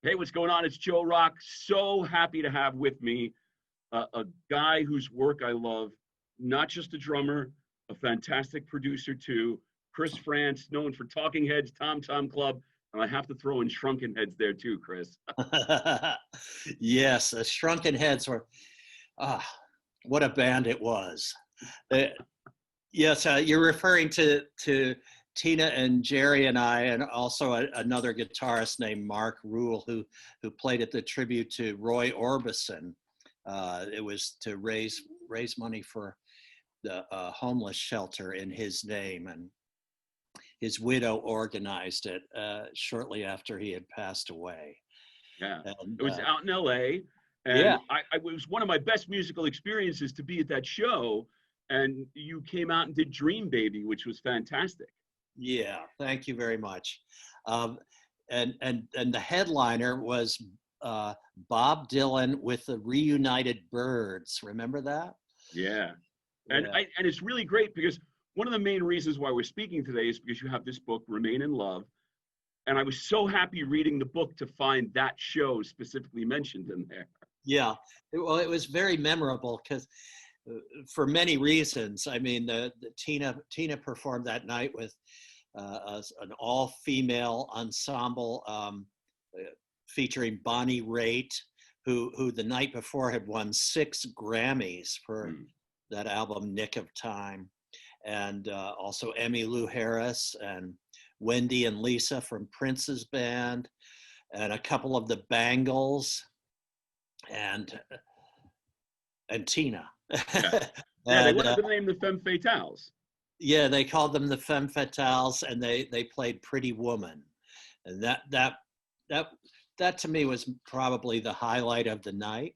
Hey, what's going on? It's Joe Rock. So happy to have with me a guy whose work I love, not just a drummer, a fantastic producer too. Chris Frantz, known for Talking Heads, Tom Tom Club, and I have to throw in Shrunken Heads there too, Chris. Yes, the Shrunken Heads were, ah, what a band it was. Uh, yes, you're referring to Tina and Jerry and I, and also another guitarist named Mark Rule, who played at the tribute to Roy Orbison. It was to raise money for the homeless shelter in his name, and his widow organized it shortly after he had passed away. Yeah, And it was out in L.A. yeah, and it was one of my best musical experiences to be at that show. And you came out and did Dream Baby, which was fantastic. yeah, thank you very much. Um, and the headliner was Bob Dylan with the Reunited Birds. Remember that? Yeah. And Yeah. and it's really great because one of the main reasons why we're speaking today is because you have this book, Remain in Love. And I was so happy reading the book to find that show specifically mentioned in there. Yeah. Well, it was very memorable because for many reasons. I mean, the Tina performed that night with an all-female ensemble featuring Bonnie Raitt, who the night before had won 6 Grammys for Mm. that album Nick of Time, and also Emmylou Harris and Wendy and Lisa from Prince's band, and a couple of the Bangles, and Tina. Yeah. Yeah, they And wanted to name the Femme Fatales. yeah, they called them the Femme Fatales, and they played Pretty Woman, and that that to me was probably the highlight of the night.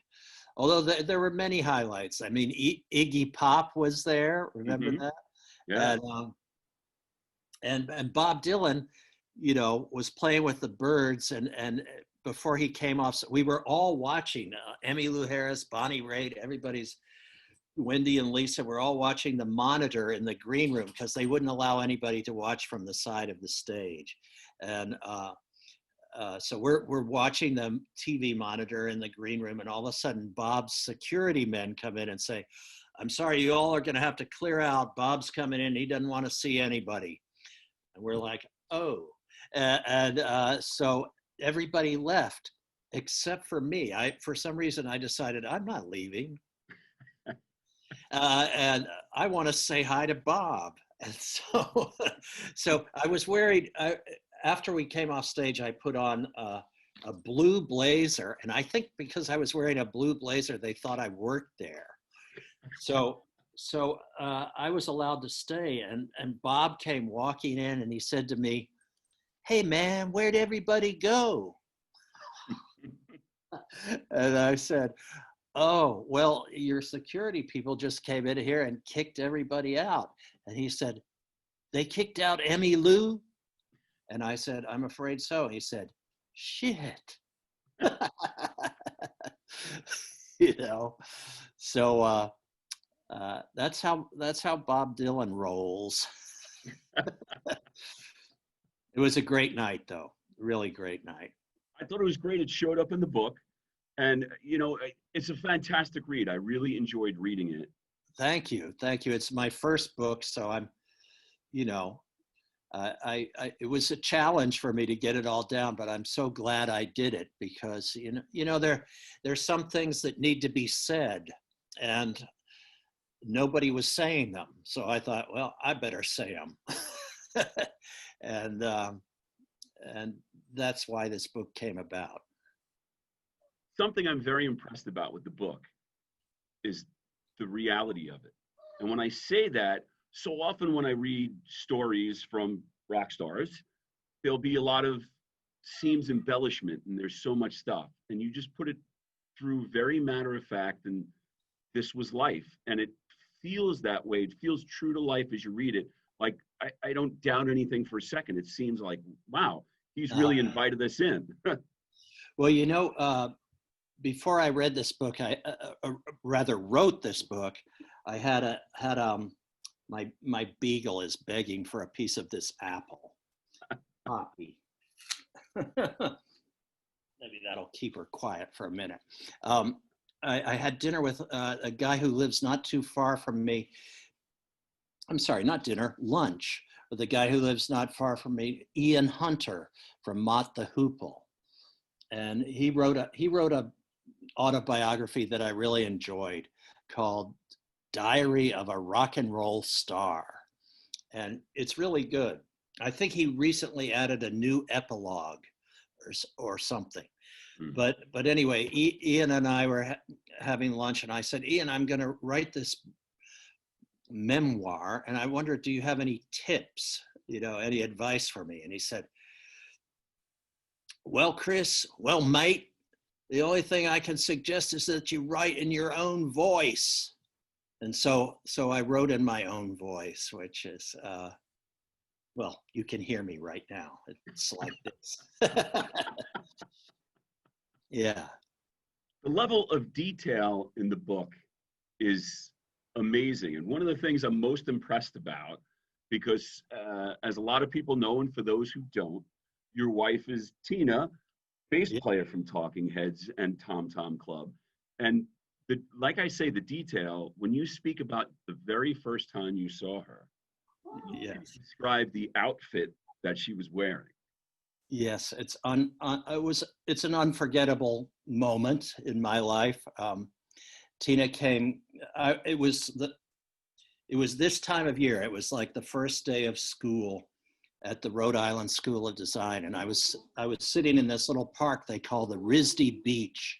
Although there were many highlights. I mean, Iggy Pop was there. Remember Hmm. that? Yeah. And and Bob Dylan, was playing with the Birds, and before he came off, we were all watching. Emmylou Harris, Bonnie Raitt, everybody's Wendy and Lisa were all watching the monitor in the green room because they wouldn't allow anybody to watch from the side of the stage, and so we're watching the TV monitor in the green room, and all of a sudden Bob's security men come in and say, "I'm sorry, you all are going to have to clear out. Bob's coming in. He doesn't want to see anybody." And we're like, "Oh," and so everybody left except for me. For some reason, I decided I'm not leaving. And I want to say hi to Bob. And so, so I was worried. After we came off stage, I put on a blue blazer, and I think because I was wearing a blue blazer, they thought I worked there. So, so I was allowed to stay, and Bob came walking in, and he said to me, "Hey, man, where'd everybody go?" And I said, "Oh, well, your security people just came in here and kicked everybody out." And he said, "They kicked out Emmylou?" And I said, "I'm afraid so." He said, "Shit." you know, so that's how Bob Dylan rolls. It was a great night, though. Really great night. I thought it was great. It showed up in the book. And, it's a fantastic read. I really enjoyed reading it. Thank you. It's my first book, so I'm, you know, it was a challenge for me to get it all down, but I'm so glad I did it because there's some things that need to be said, and nobody was saying them. So I thought, well, I better say them, and and that's why this book came about. Something I'm very impressed about with the book is the reality of it. And when I say that, so often when I read stories from rock stars, there'll be a lot of seems embellishment and there's so much stuff. And you just put it through very matter of fact, and this was life. And it feels that way. It feels true to life as you read it. Like I don't doubt anything for a second. It seems like, wow, he's Uh, really invited us in. well, before I read this book, I rather wrote this book. I had my beagle is begging for a piece of this apple. Poppy. maybe that'll keep her quiet for a minute. I had dinner with a guy who lives not too far from me. I'm sorry, not dinner, lunch with a guy who lives not far from me, Ian Hunter from Mott the Hoople. And he wrote a autobiography that I really enjoyed called Diary of a Rock and Roll Star. And it's really good. I think he recently added a new epilogue or something. But anyway, Ian and I were having lunch, and I said, Ian, I'm going to write this memoir, and I wonder, do you have any tips, any advice for me? And he said, well, Chris, well, mate, the only thing I can suggest is that you write in your own voice. And so I wrote in my own voice, which is, well, you can hear me right now. It's like this. Yeah. The level of detail in the book is amazing. And one of the things I'm most impressed about, because as a lot of people know, and for those who don't, your wife is Tina, bass player from Talking Heads and Tom Tom Club. And like I say, the detail, when you speak about the very first time you saw her, you describe the outfit that she was wearing. Yes, it's an unforgettable moment in my life. Tina came. It was this time of year. It was like the first day of school at the Rhode Island School of Design, and I was sitting in this little park they call the RISD Beach.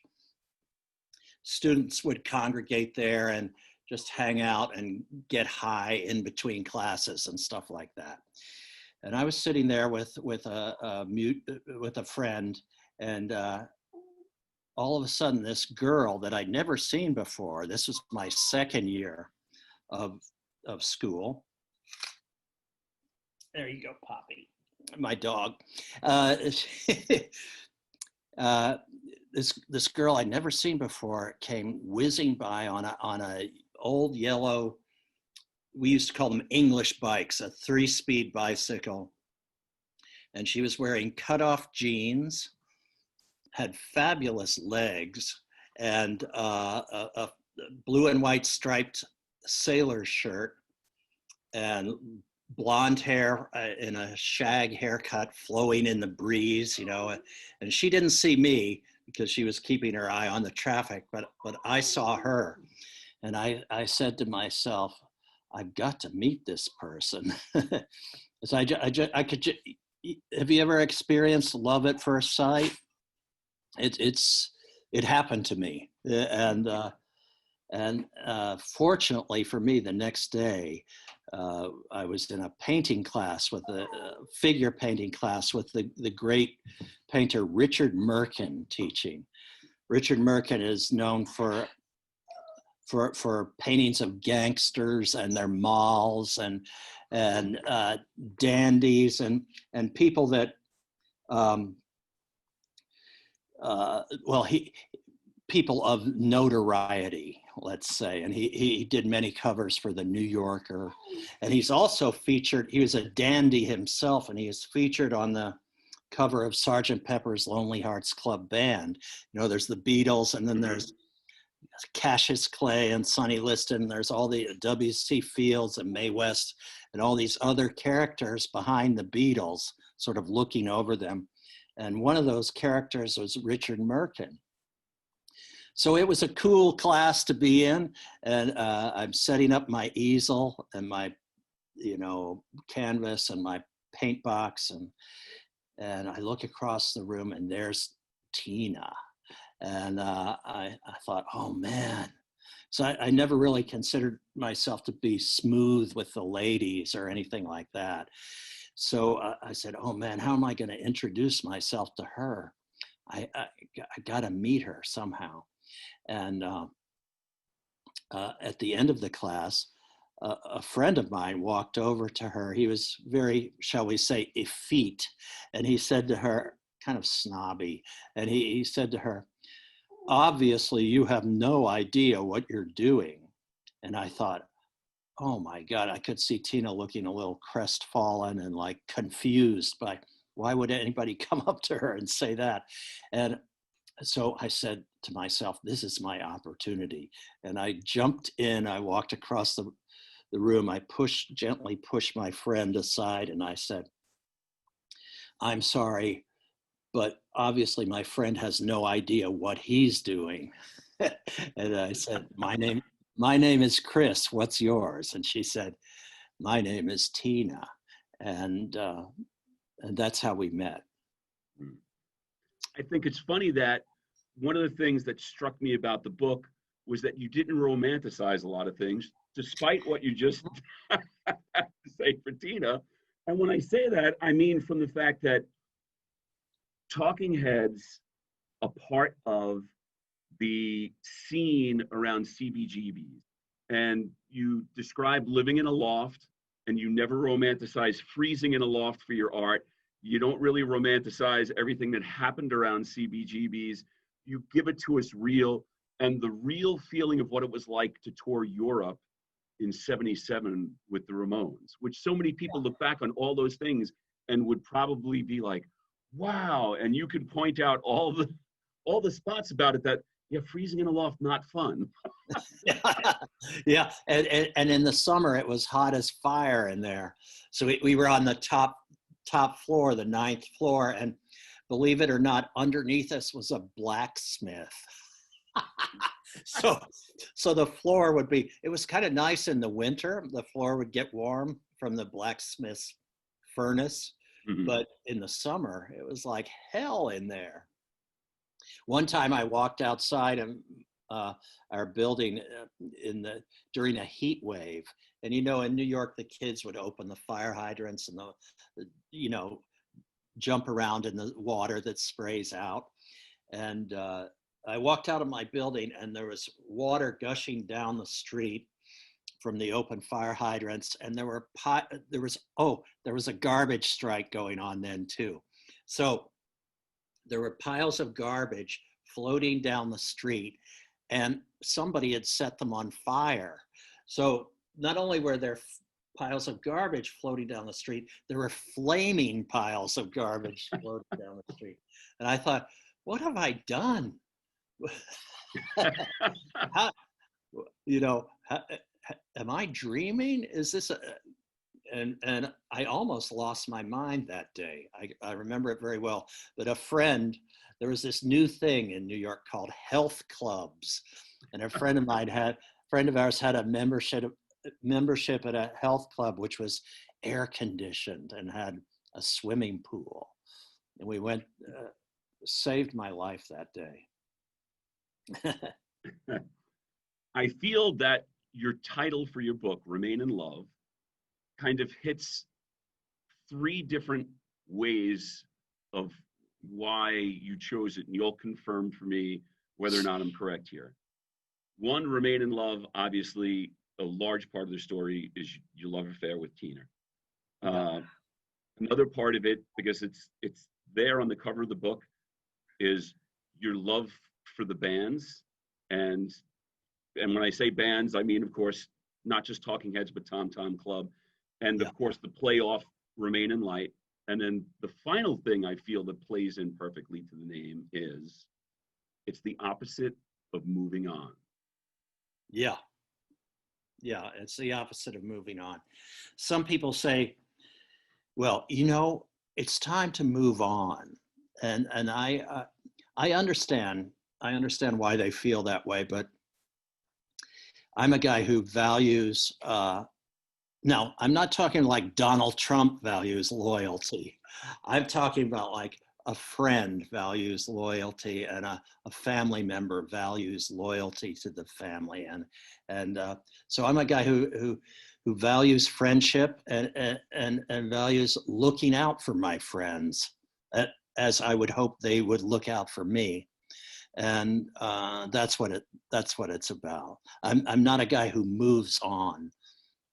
Students would congregate there and just hang out and get high in between classes and stuff like that. And I was sitting there with a friend, and all of a sudden, this girl that I'd never seen before. This was my second year of school. There you go, Poppy, my dog. This girl I'd never seen before came whizzing by on a old yellow, we used to call them English bikes, a 3-speed bicycle. And she was wearing cutoff jeans, had fabulous legs, and a blue and white striped sailor shirt, and blonde hair in a shag haircut flowing in the breeze, and she didn't see me because she was keeping her eye on the traffic, but I saw her. And I said to myself, I've got to meet this person. So have you ever experienced love at first sight? It happened to me. And fortunately for me, the next day, I was in a painting class figure painting class with the great painter Richard Merkin teaching. Richard Merkin is known for paintings of gangsters and their malls and dandies and people that people of notoriety, let's say. And he did many covers for the New Yorker, and he's also featured. He was a dandy himself, and he is featured on the cover of Sgt. Pepper's Lonely Hearts Club Band. There's the Beatles, and then there's Cassius Clay and Sonny Liston. There's all the W.C. Fields and Mae West and all these other characters behind the Beatles, sort of looking over them. And one of those characters was Richard Merkin. So it was a cool class to be in. And I'm setting up my easel and my, canvas and my paint box. And I look across the room, and there's Tina. And I thought, oh man. So I never really considered myself to be smooth with the ladies or anything like that. So I said, oh man, how am I going to introduce myself to her? I got to meet her somehow. And at the end of the class, a friend of mine walked over to her. He was very, shall we say, effete. And he said to her, kind of snobby, and he said to her, obviously you have no idea what you're doing. And I thought, oh my God, I could see Tina looking a little crestfallen and like confused by why would anybody come up to her and say that? And so I said to myself, this is my opportunity. And I jumped in, I walked across the room, I gently pushed my friend aside, and I said, I'm sorry, but obviously my friend has no idea what he's doing. And I said, my name is Chris, what's yours? And she said, my name is Tina. And that's how we met. I think it's funny that one of the things that struck me about the book was that you didn't romanticize a lot of things, despite what you just say for Tina. And when I say that, I mean from the fact that Talking Heads, a part of the scene around CBGBs, and you describe living in a loft, and you never romanticize freezing in a loft for your art. You don't really romanticize everything that happened around CBGBs. You give it to us real, and the real feeling of what it was like to tour Europe in '77 with the Ramones, which so many people look back on all those things and would probably be like, wow. And you could point out all the spots about it that, yeah, freezing in a loft, not fun. Yeah. And in the summer, it was hot as fire in there. So we were on the top floor, the 9th floor. And believe it or not, underneath us was a blacksmith. So the floor would be, it was kind of nice in the winter. The floor would get warm from the blacksmith's furnace. Mm-hmm. But in the summer, it was like hell in there. One time I walked outside of our building during a heat wave. And, in New York, the kids would open the fire hydrants and jump around in the water that sprays out. And I walked out of my building and there was water gushing down the street from the open fire hydrants. And there was a garbage strike going on then too. So there were piles of garbage floating down the street and somebody had set them on fire. So not only were there piles of garbage floating down the street, there were flaming piles of garbage floating down the street. And I thought, what have I done? How, am I dreaming? Is this and I almost lost my mind that day. I remember it very well. But there was this new thing in New York called health clubs. And a friend of ours had a membership at a health club, which was air conditioned and had a swimming pool. And we went, saved my life that day. I feel that your title for your book, Remain in Love, kind of hits 3 different ways of why you chose it, and you'll confirm for me whether or not I'm correct here. One, Remain in Love, obviously, a large part of the story is your love affair with Tina. Another part of it, because it's there on the cover of the book, is your love for the bands. And when I say bands, I mean, of course, not just Talking Heads, but Tom Tom Club. And of course, the playoff Remain in Light. And then the final thing I feel that plays in perfectly to the name is it's the opposite of moving on. Yeah. Yeah, it's the opposite of moving on. Some people say, well, it's time to move on. And I understand why they feel that way, but I'm a guy who values, now I'm not talking like Donald Trump values loyalty. I'm talking about like a friend values loyalty and a family member values loyalty to the family. And so I'm a guy who values friendship and values looking out for my friends as I would hope they would look out for me. And that's what it's about. I'm not a guy who moves on.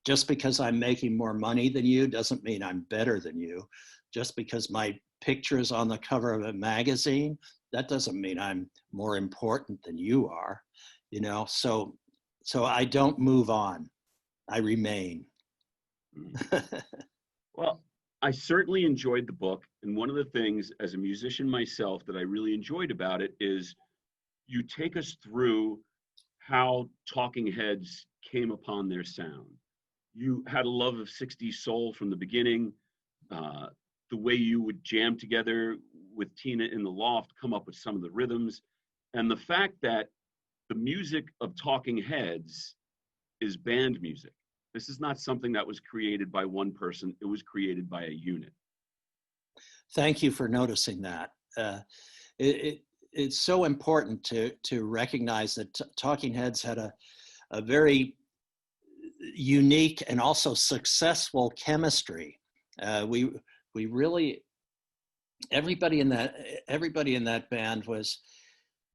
Just because I'm making more money than you doesn't mean I'm better than you. Just because my picture is on the cover of a magazine, that doesn't mean I'm more important than you are. So I don't move on. I remain. Well, I certainly enjoyed the book. And one of the things as a musician myself that I really enjoyed about it is you take us through how Talking Heads came upon their sound. You had a love of 60s soul from the beginning. Uh, the way you would jam together with Tina in the loft, come up with some of the rhythms, and the fact that the music of Talking Heads is band music. This is not something that was created by one person, it was created by a unit. Thank you for noticing that. It's so important to recognize that Talking Heads had a very unique and also successful chemistry. We really, everybody in that band was,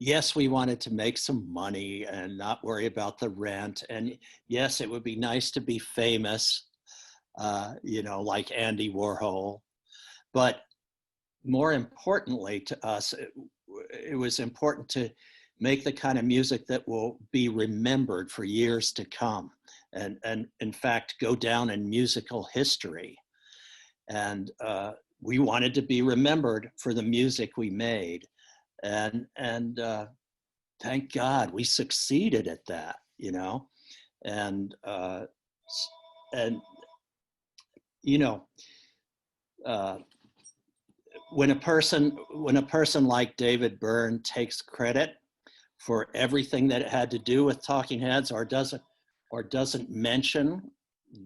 yes, we wanted to make some money and not worry about the rent, and yes, it would be nice to be famous, like Andy Warhol, but more importantly to us, it was important to make the kind of music that will be remembered for years to come, and in fact go down in musical history. And we wanted to be remembered for the music we made, and thank God we succeeded at that, and and uh, when a person like David Byrne takes credit for everything that it had to do with Talking Heads, or doesn't mention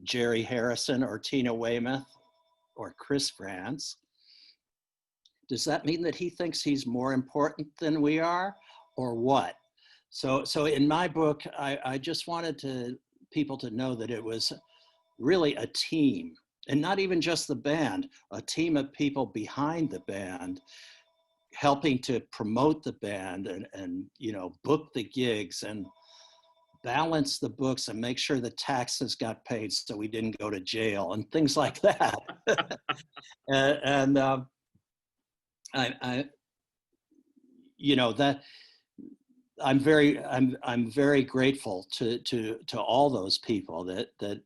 Jerry Harrison or Tina Weymouth or Chris Frantz, does that mean that he thinks he's more important than we are, or what? So in my book, I just wanted people to know that it was really a team, and not even just the band, a team of people behind the band, helping to promote the band and book the gigs and balance the books and make sure the taxes got paid so we didn't go to jail and things like that. and I that I'm very grateful to all those people that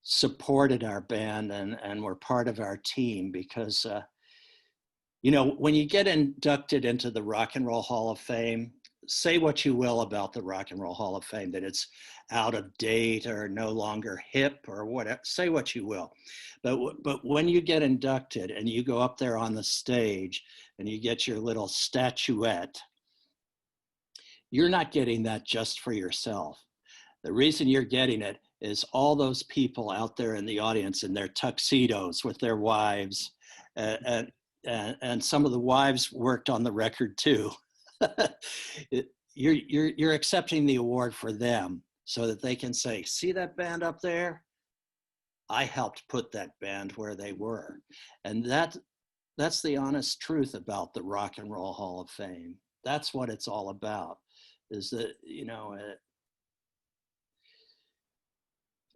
supported our band and were part of our team, because when you get inducted into the Rock and Roll Hall of Fame, say what you will about the Rock and Roll Hall of Fame, that it's out of date or no longer hip or whatever, say what you will. But when you get inducted and you go up there on the stage and you get your little statuette, you're not getting that just for yourself. The reason you're getting it is all those people out there in the audience in their tuxedos with their wives, and some of the wives worked on the record too. You're accepting the award for them so that they can say, see that band up there? I helped put that band where they were. And that's the honest truth about the Rock and Roll Hall of Fame. That's what it's all about, is that,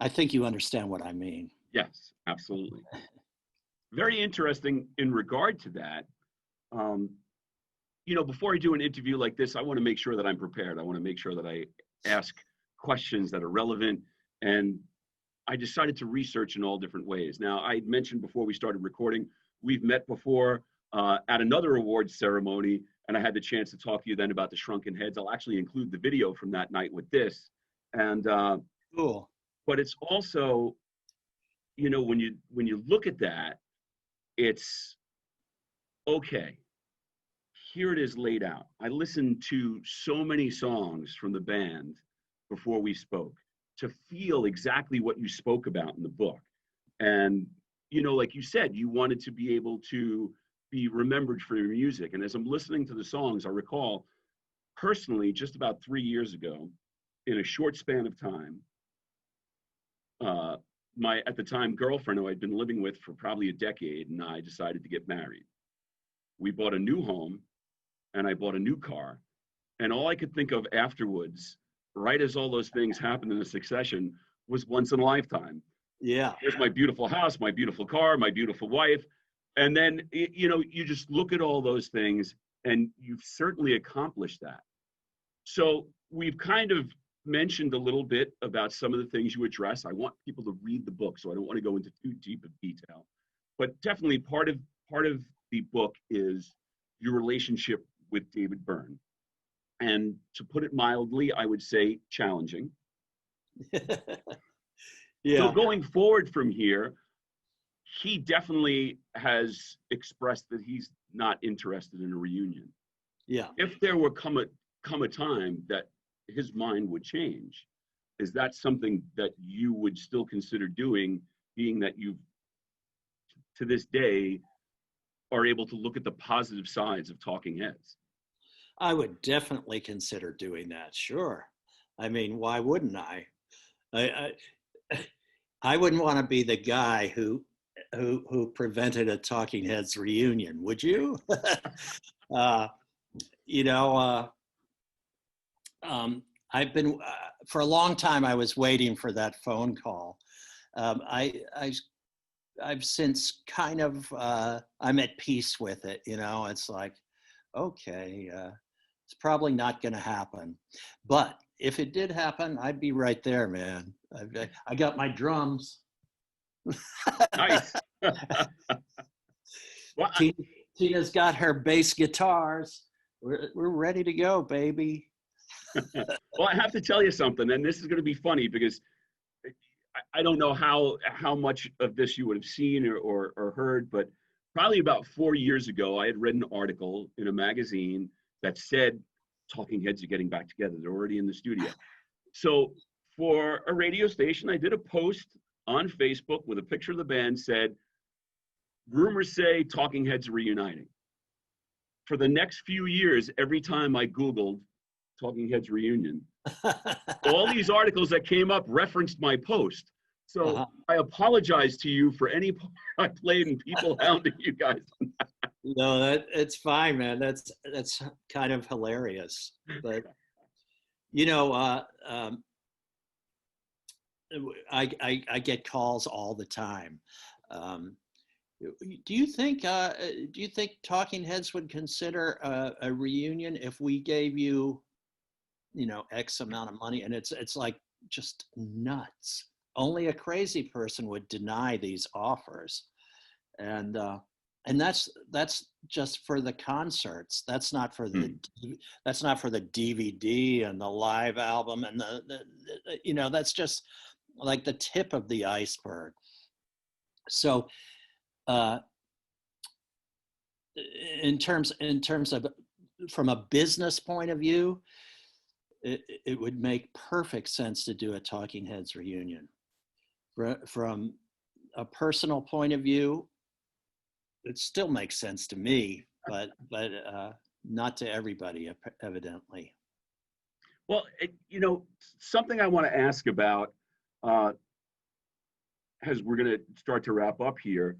I think you understand what I mean. Yes, absolutely. Very interesting in regard to that. Before I do an interview like this, I want to make sure that I'm prepared. I want to make sure that I ask questions that are relevant. And I decided to research in all different ways. Now, I mentioned before we started recording, we've met before at another awards ceremony, and I had the chance to talk to you then about the Shrunken Heads. I'll actually include the video from that night with this. And cool. But it's also, when you look at that, it's okay. Here it is laid out. I listened to so many songs from the band before we spoke to feel exactly what you spoke about in the book. And, like you said, you wanted to be able to be remembered for your music. And as I'm listening to the songs, I recall personally, just about 3 years ago, in a short span of time, my, at the time, girlfriend who I'd been living with for probably a decade and I decided to get married. We bought a new home and I bought a new car. And all I could think of afterwards, right as all those things happened in a succession, was once in a lifetime. Yeah. Here's my beautiful house, my beautiful car, my beautiful wife. And then, you just look at all those things and you've certainly accomplished that. So we've kind of mentioned a little bit about some of the things you address. I want people to read the book, so I don't want to go into too deep of detail. but definitely part of the book is your relationship with David Byrne. And to put it mildly, I would say challenging. So Yeah. going forward from here, he definitely has expressed that he's not interested in a reunion. Yeah. If there were come a time that his mind would change, is that something that you would still consider doing, being that you to this day are able to look at the positive sides of Talking Heads? I would definitely consider doing that. Sure. I mean, why wouldn't I? I I wouldn't want to be the guy who prevented a Talking Heads reunion, would you? uh, you know, I've been for a long time. I was waiting for that phone call. I've since kind of I'm at peace with it. You know, it's like, okay, it's probably not going to happen, but if it did happen, I'd be right there, man. I got my drums. Nice. Well, Tina's got her bass guitars. We're ready to go, baby. well, I have to tell you something, and this is going to be funny because I don't know how much of this you would have seen or heard, but probably about 4 years ago, I had read an article in a magazine that said Talking Heads are getting back together. They're already in the studio. So for a radio station, I did a post on Facebook with a picture of the band, said, rumors say Talking Heads are reuniting. For the next few years, every time I Googled Talking Heads reunion, all these articles that came up referenced my post. So I apologize to you for any part I played and people hounding you guys. No, it's fine, man. That's kind of hilarious. But you know, I get calls all the time. Do you think Talking Heads would consider a reunion if we gave you, you know, X amount of money? And it's like just nuts. Only a crazy person would deny these offers, and that's just for the concerts. That's not for the DVD and the live album and the you know, that's just like the tip of the iceberg. So in terms of from a business point of view, it would make perfect sense to do a Talking Heads reunion. From a personal point of view, it still makes sense to me, but not to everybody, evidently. Well, you know, something I want to ask about as we're going to start to wrap up here.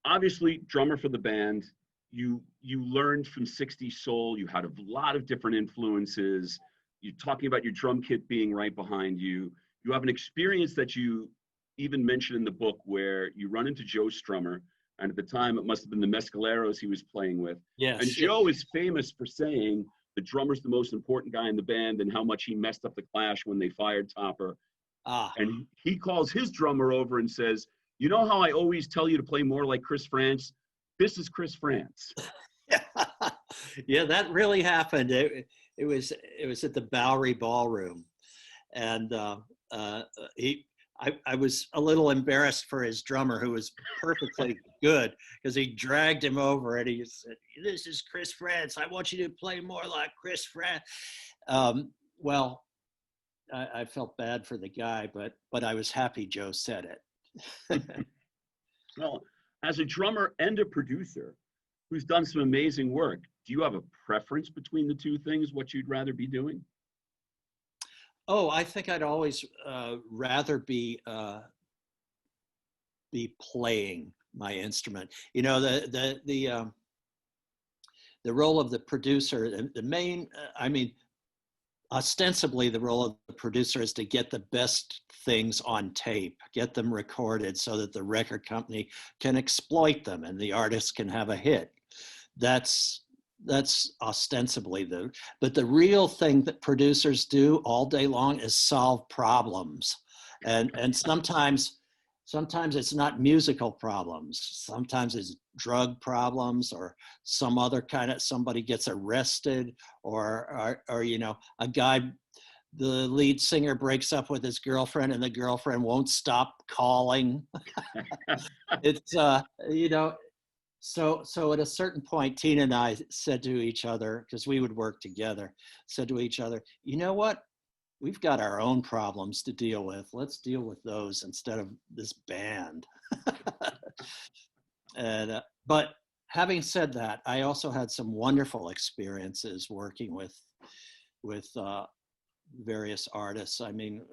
Obviously, drummer for the band, you learned from 60s Soul. You had a lot of different influences. You're talking about your drum kit being right behind you. You have an experience that you even mentioned in the book where you run into Joe Strummer, and at the time it must have been the Mescaleros he was playing with. Yes. And Joe is famous for saying the drummer's the most important guy in the band and how much he messed up the Clash when they fired Topper. And he calls his drummer over and says, you know how I always tell you to play more like Chris Frantz? This is Chris Frantz. Yeah, that really happened. It was at the Bowery Ballroom, and I was a little embarrassed for his drummer, who was perfectly good, because he dragged him over and he said, "This is Chris Frantz. I want you to play more like Chris Frantz." Well, I felt bad for the guy, but I was happy Joe said it. Well, as a drummer and a producer who's done some amazing work, do you have a preference between the two things, what you'd rather be doing? Oh, I think I'd always rather be playing my instrument. You know, the role of the producer, the main, I mean, ostensibly the role of the producer is to get the best things on tape, get them recorded so that the record company can exploit them and the artist can have a hit. That's ostensibly but the real thing that producers do all day long is solve problems. And sometimes sometimes it's not musical problems. Sometimes it's drug problems or some other kind of, somebody gets arrested or you know, a guy, the lead singer breaks up with his girlfriend and the girlfriend won't stop calling. It's, you know, so at a certain point, Tina and I said to each other, because we would work together, said to each other, you know what? We've got our own problems to deal with. Let's deal with those instead of this band. And but having said that, I also had some wonderful experiences working with various artists. I mean,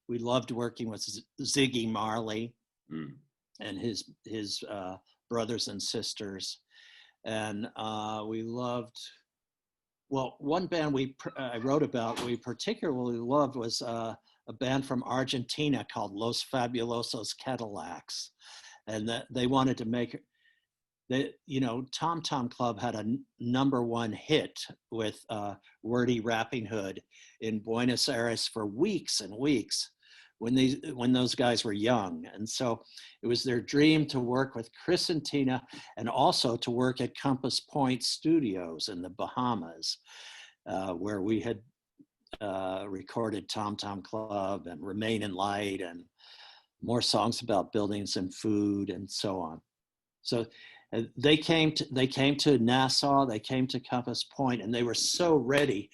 we loved working with Ziggy Marley Mm. and his brothers and sisters, and we loved. Well, one band I wrote about we particularly loved was a band from Argentina called Los Fabulosos Cadillacs, and that they wanted to make. You know, Tom Tom Club had a #1 hit with Wordy Rapping Hood in Buenos Aires for weeks and weeks when those guys were young. And so it was their dream to work with Chris and Tina and also to work at Compass Point Studios in the Bahamas, where we had recorded Tom Tom Club and Remain in Light and more songs about buildings and food and so on. So they came to Nassau, they came to Compass Point, and they were so ready,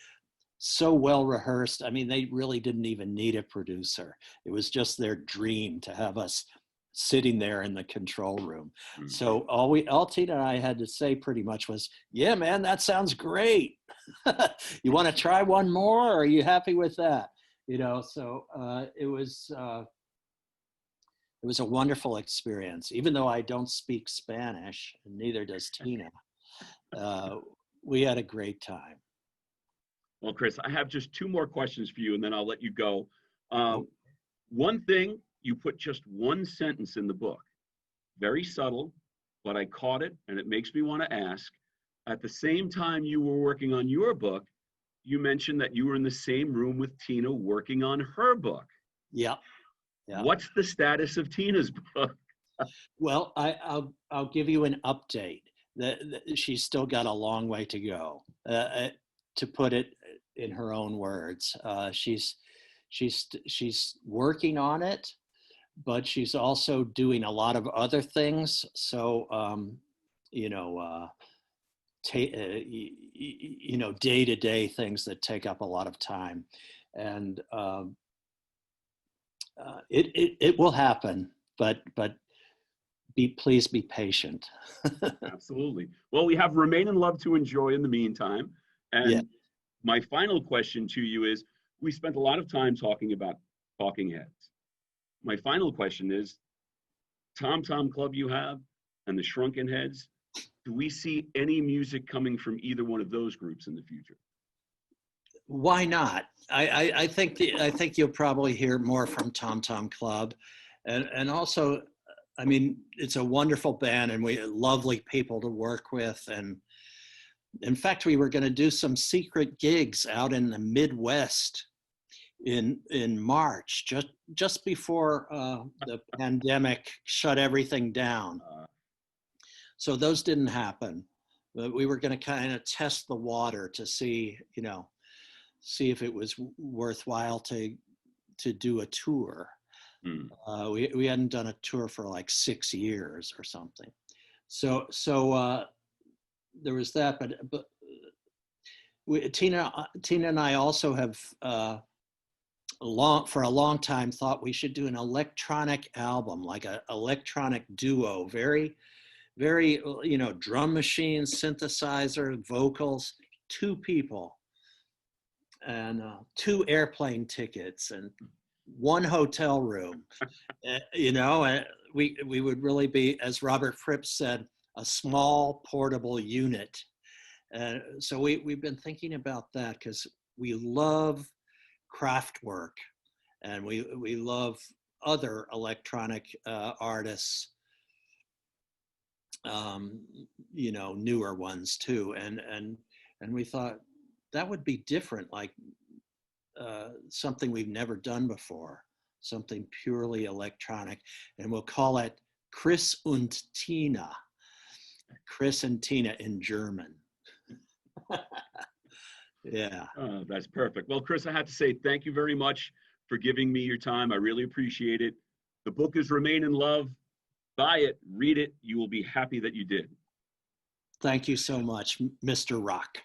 so well rehearsed. I mean, they really didn't even need a producer. It was just their dream to have us sitting there in the control room. Mm-hmm. So all Tina and I had to say pretty much was, yeah, man, that sounds great. You want to try one more, or are you happy with that? You know, so it was a wonderful experience. Even though I don't speak Spanish, and neither does Tina, we had a great time. Well, Chris, I have just 2 more questions for you, and then I'll let you go. One thing, you put just 1 sentence in the book, very subtle, but I caught it, and it makes me want to ask. At the same time you were working on your book, you mentioned that you were in the same room with Tina working on her book. Yeah. Yeah. What's the status of Tina's book? Well, I'll give you an update. She's still got a long way to go. To put it in her own words, she's working on it, but she's also doing a lot of other things. So you know, you know, day-to-day things that take up a lot of time, and it will happen, but please be patient. Absolutely. Well, we have Remain in Love to enjoy in the meantime. And yeah. My final question to you is, we spent a lot of time talking about Talking Heads. My final question is, Tom Tom Club you have and the Shrunken Heads, do we see any music coming from either one of those groups in the future? Why not? I think you'll probably hear more from Tom Tom Club, and also, I mean, it's a wonderful band and we lovely people to work with. And in fact, we were going to do some secret gigs out in the Midwest in March, just before the pandemic shut everything down. So those didn't happen, but we were going to kind of test the water to see, you know, see if it was worthwhile to do a tour. We hadn't done a tour for like 6 years or something. So there was that, but Tina and I also have for a long time thought we should do an electronic album, like an electronic duo, very, you know, drum machine, synthesizer, vocals, 2 people, and 2 airplane tickets and 1 hotel room. You know, we would really be, as Robert Fripp said, a small portable unit. So we've been thinking about that because we love Kraftwerk and we love other electronic artists, you know, newer ones too. And we thought that would be different, like something we've never done before. something purely electronic, and we'll call it Chris und Tina. Chris and Tina in German. Yeah. Oh, that's perfect. Well, Chris, I have to say thank you very much for giving me your time. I really appreciate it. The book is Remain in Love. Buy it, read it. You will be happy that you did. Thank you so much, Mr. Rock.